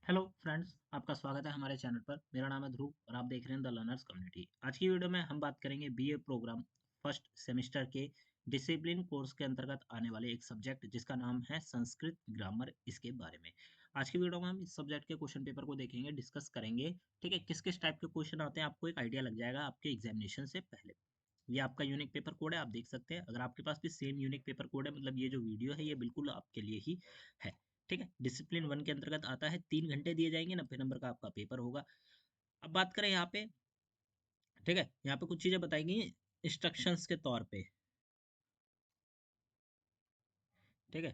Hello friends, आपका स्वागत है हमारे चैनल पर। मेरा नाम है ध्रुव और आप देख रहे हैं द लर्नर्स कम्युनिटी। आज की वीडियो में हम बात करेंगे बीए प्रोग्राम फर्स्ट सेमेस्टर के डिसिप्लिन कोर्स के अंतर्गत आने वाले एक सब्जेक्ट जिसका नाम है संस्कृत ग्रामर, इसके बारे में। आज की वीडियो में हम इस सब्जेक्ट के क्वेश्चन पेपर को देखेंगे, डिस्कस करेंगे। ठीक है, किस किस टाइप के क्वेश्चन आते हैं आपको एक आइडिया लग जाएगा आपके एग्जामिनेशन से पहले। ये आपका यूनिक पेपर कोड है, आप देख सकते हैं। अगर आपके पास भी सेम यूनिक पेपर कोड है, मतलब ये जो वीडियो है ये बिल्कुल आपके लिए ही है। ठीक है, डिसिप्लिन वन के अंतर्गत आता है। 3 घंटे दिए जाएंगे, 90 नंबर का आपका पेपर होगा। अब बात करें यहाँ पे, ठीक है, यहाँ पे कुछ चीजें बताई गई हैं इंस्ट्रक्शंस के तौर पे। ठीक है,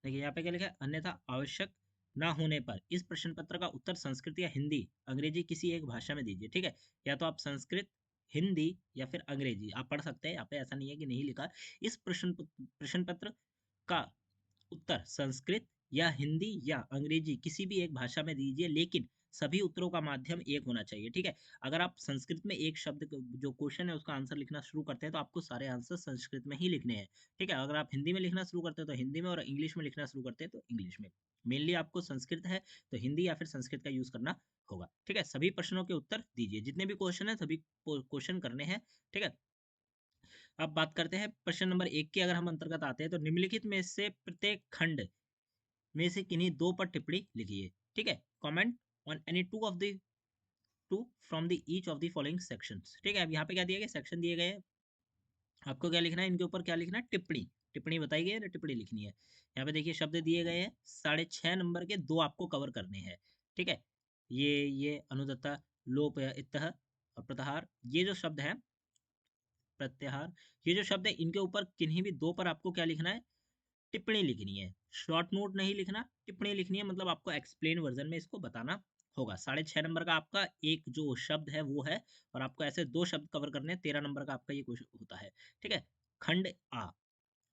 देखिए यहाँ पे क्या लिखा है, अन्यथा आवश्यक ना होने पर इस प्रश्न पत्र का उत्तर संस्कृत या हिंदी अंग्रेजी किसी एक भाषा में दीजिए। ठीक है, या तो आप संस्कृत, हिंदी या फिर अंग्रेजी आप पढ़ सकते हैं। यहाँ पे ऐसा नहीं है कि नहीं लिखा। इस प्रश्न पत्र का उत्तर संस्कृत या हिंदी या अंग्रेजी किसी भी एक भाषा में दीजिए, लेकिन सभी उत्तरों का माध्यम एक होना चाहिए। ठीक है, अगर आप संस्कृत में एक शब्द जो क्वेश्चन है उसका आंसर लिखना शुरू करते हैं तो आपको सारे आंसर संस्कृत में ही लिखने हैं। ठीक है, अगर आप हिंदी में लिखना शुरू करते हैं तो हिंदी में, और इंग्लिश में लिखना शुरू करते हैं तो इंग्लिश में। मेनली आपको संस्कृत है तो हिंदी या फिर संस्कृत का यूज करना होगा। ठीक है, सभी प्रश्नों के उत्तर दीजिए, जितने भी क्वेश्चन है सभी क्वेश्चन करने हैं। ठीक है, अब बात करते हैं प्रश्न नंबर 1 की। अगर हम अंतर्गत आते हैं तो निम्नलिखित में से प्रत्येक खंड में से किन्हीं दो पर टिप्पणी लिखिए। ठीक है, comment on any two from the each of the following sections. ठीक है, अब यहाँ पे क्या दिए गए, सेक्शन दिए गए हैं। आपको क्या लिखना है, इनके ऊपर क्या लिखना है, टिप्पणी। टिप्पणी बताई गई है ना, टिप्पणी लिखनी है। यहाँ पे देखिए शब्द दिए गए हैं, 6.5 नंबर के दो आपको कवर करने हैं। ठीक है, ये अनुदत्ता, लोप या इत्तः और प्रत्याहार, ये जो शब्द है प्रत्याहार, ये जो शब्द है इनके ऊपर किन्हीं भी दो पर आपको क्या लिखना है, टिप्पणी लिखनी है। शॉर्ट नोट नहीं लिखना, टिप्पणी लिखनी है, मतलब आपको एक्सप्लेन वर्जन में इसको बताना होगा। 6.5 नंबर का आपका एक जो शब्द है वो है, और आपको ऐसे दो शब्द कवर करने हैं। 13 नंबर का आपका ये क्वेश्चन होता है। ठीक है, खंड आ।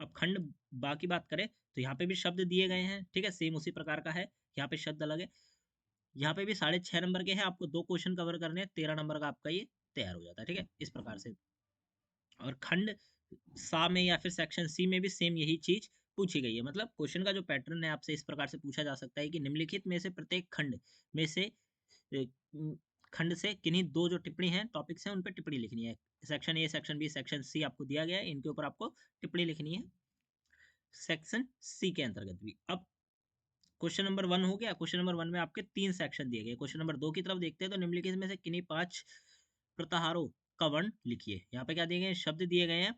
अब खंड बा की बात करें तो यहाँ पे भी शब्द दिए गए हैं। ठीक है, सेम उसी प्रकार का है, यहाँ पे शब्द अलग है। यहाँ पे भी 6.5 नंबर के हैं, आपको दो क्वेश्चन कवर करने हैं। 13 नंबर का आपका ये तैयार हो जाता है। ठीक है, इस प्रकार से। और खंड सा में या फिर सेक्शन सी में भी सेम यही चीज पूछी गई है। मतलब क्वेश्चन का जो पैटर्न है आपसे इस प्रकार से पूछा जा सकता है कि निम्नलिखित में से प्रत्येक खंड में से ए, म, खंड से किन्हीं दो जो टिप्पणी है, टॉपिक्स हैं, उन पर टिप्पणी लिखनी है। Section A, section B, section C आपको दिया गया है, इनके ऊपर आपको टिप्पणी लिखनी है सेक्शन सी के अंतर्गत भी। अब क्वेश्चन नंबर 1 हो गया। क्वेश्चन नंबर 1 में आपके 3 सेक्शन दिए गए। क्वेश्चन नंबर 2 की तरफ देखते हैं तो निम्नलिखित में से किन्हीं 5 प्रत्याहारों का वर्ण लिखिए। यहाँ पे क्या दिए गए हैं, शब्द दिए गए हैं।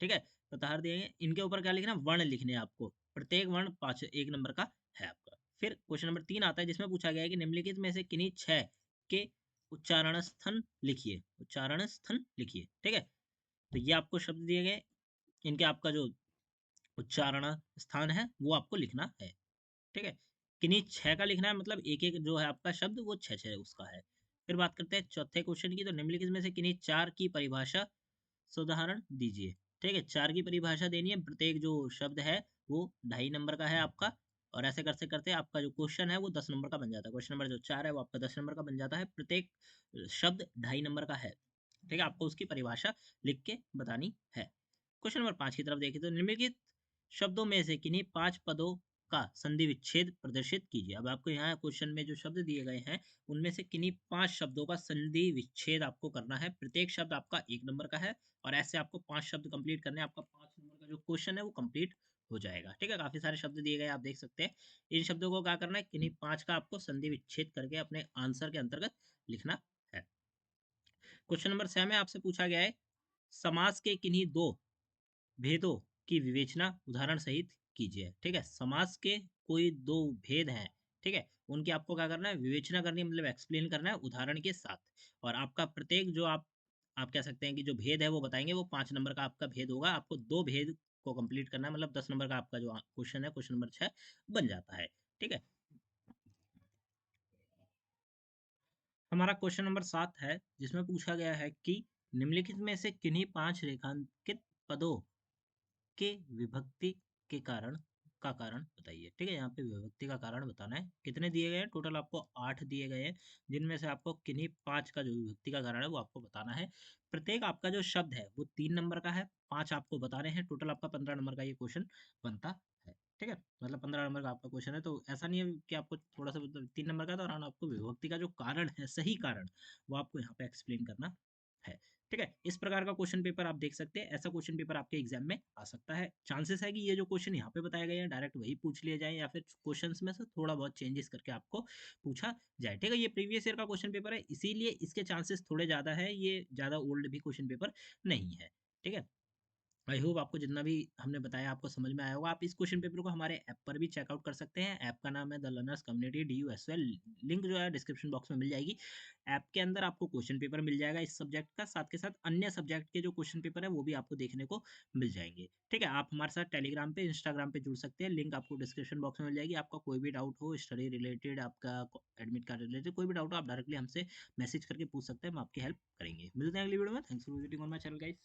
ठीक है, प्रत्याहार दिए गए, इनके ऊपर क्या लिखना, वर्ण लिखने हैं आपको। प्रत्येक वर्ण 1 नंबर का है आपका। फिर क्वेश्चन नंबर 3 आता है जिसमें पूछा गया है कि निम्नलिखित में से किन्हीं 6 के उच्चारण स्थन लिखिए। उच्चारण स्थन लिखिए। ठीक है, तो ये आपको शब्द दिए गए, इनके आपका जो उच्चारण स्थान है वो आपको लिखना है। ठीक है, किन्हीं 6 का लिखना है, मतलब एक एक जो है आपका शब्द वो 6 6 उसका है। फिर बात करते हैं चौथे क्वेश्चन की। तो निम्नलिखित में से किन्हीं 4 की परिभाषा उदाहरण दीजिए। ठीक है, 4 की परिभाषा देनी है। प्रत्येक जो शब्द है वो 2.5 नंबर का है आपका। और ऐसे करते करते आपका जो क्वेश्चन है वो 10 नंबर का बन जाता है। क्वेश्चन नंबर जो 4 है वो आपका 10 नंबर का बन जाता है। प्रत्येक शब्द 2.5 नंबर का है। ठीक है, आपको उसकी परिभाषा लिख के बतानी है। क्वेश्चन नंबर 5 की तरफ देखें तो निम्नलिखित शब्दों में से किन्हीं 5 पदों का संधि विच्छेद प्रदर्शित कीजिए। अब आपको यहाँ क्वेश्चन में जो शब्द दिए गए हैं उनमें से किन्हीं 5 शब्दों का संधि विच्छेद आपको करना है। प्रत्येक शब्द आपका 1 नंबर का है, और ऐसे आपको 5 शब्द कंप्लीट करने हैं। आपका 5 नंबर का जो क्वेश्चन है वो कंप्लीट हो जाएगा। ठीक है, काफी सारे शब्द दिए गए आप देख सकते हैं। इन शब्दों को क्या करना है, किन्हीं 5 का आपको संधि विच्छेद करके अपने आंसर के अंतर्गत लिखना है। क्वेश्चन नंबर 6 में आपसे पूछा गया है समास के किन्हीं दो भेदों की विवेचना उदाहरण सहित कीजिए। ठीक है, समास के कोई दो भेद हैं। ठीक है, उनकी आपको क्या करना है, विवेचना करनी है, मतलब एक्सप्लेन करना है उदाहरण के साथ। और आपका प्रत्येक जो आप कह सकते हैं कि जो भेद है वो बताएंगे, वो 5 नंबर का आपका भेद होगा। आपको दो भेद को कंप्लीट करना है, मतलब 10 नंबर का आपका जो क्वेश्चन है, क्वेश्चन नंबर 6 बन जाता है। ठीक है, हमारा क्वेश्चन नंबर 7 है जिसमें पूछा गया है कि निम्नलिखित में से किन्हीं 5 रेखांकित पदों के विभक्ति के कारण बताइए। ठीक है, यहाँ पे विभक्ति का कारण बताना है। कितने दिए गए हैं, टोटल आपको 8 दिए गए हैं, जिनमें से आपको किन्हीं 5 का जो विभक्ति का कारण है वो आपको बताना है। प्रत्येक आपका जो शब्द है वो 3 नंबर का है, 5 आपको बताने हैं। टोटल आपका 15 नंबर का ये क्वेश्चन बनता है। ठीक है, मतलब 15 नंबर का आपका क्वेश्चन है, तो ऐसा नहीं है कि आपको थोड़ा सा मतलब 3 नंबर का था और आपको विभक्ति का जो कारण है, सही कारण, वो आपको यहाँ पे एक्सप्लेन करना है। ठीक है, इस प्रकार का क्वेश्चन पेपर आप देख सकते हैं, ऐसा क्वेश्चन पेपर आपके एग्जाम में आ सकता है। चांसेस है कि ये जो क्वेश्चन यहाँ पे बताया गया है डायरेक्ट वही पूछ लिए जाए, या फिर क्वेश्चन में से थोड़ा बहुत चेंजेस करके आपको पूछा जाए। ठीक है, ये प्रीवियस ईयर का क्वेश्चन पेपर है, इसीलिए इसके चांसेस थोड़े ज्यादा है, ये ज्यादा ओल्ड भी क्वेश्चन पेपर नहीं है। ठीक है, आई होप आपको जितना भी हमने बताया आपको समझ में आया होगा। आप इस क्वेश्चन पेपर को हमारे ऐप पर भी चेकआउट कर सकते हैं। ऐप का नाम है the learners community DUSL, link जो है डिस्क्रिप्शन बॉक्स में मिल जाएगी। ऐप के अंदर आपको क्वेश्चन पेपर मिल जाएगा इस सब्जेक्ट का, साथ के साथ अन्य सब्जेक्ट के जो क्वेश्चन पेपर है वो भी आपको देखने को मिल जाएंगे। ठीक है, आप हमारे साथ टेलीग्राम पे, इंस्टाग्राम पे जुड़ सकते हैं, लिंक आपको डिस्क्रिप्शन बॉक्स में मिल जाएगी। आपका कोई भी डाउट हो स्टडी रिलेटेड, आपका एडमिट कार्ड रिलेटेड कोई भी डाउट हो, आप डायरेक्टली हमसे मैसेज करके पूछ सकते हैं, हम आपकी हेल्प करेंगे। मिलते हैं अगली वीडियो में। Thanks for visiting on my channel guys.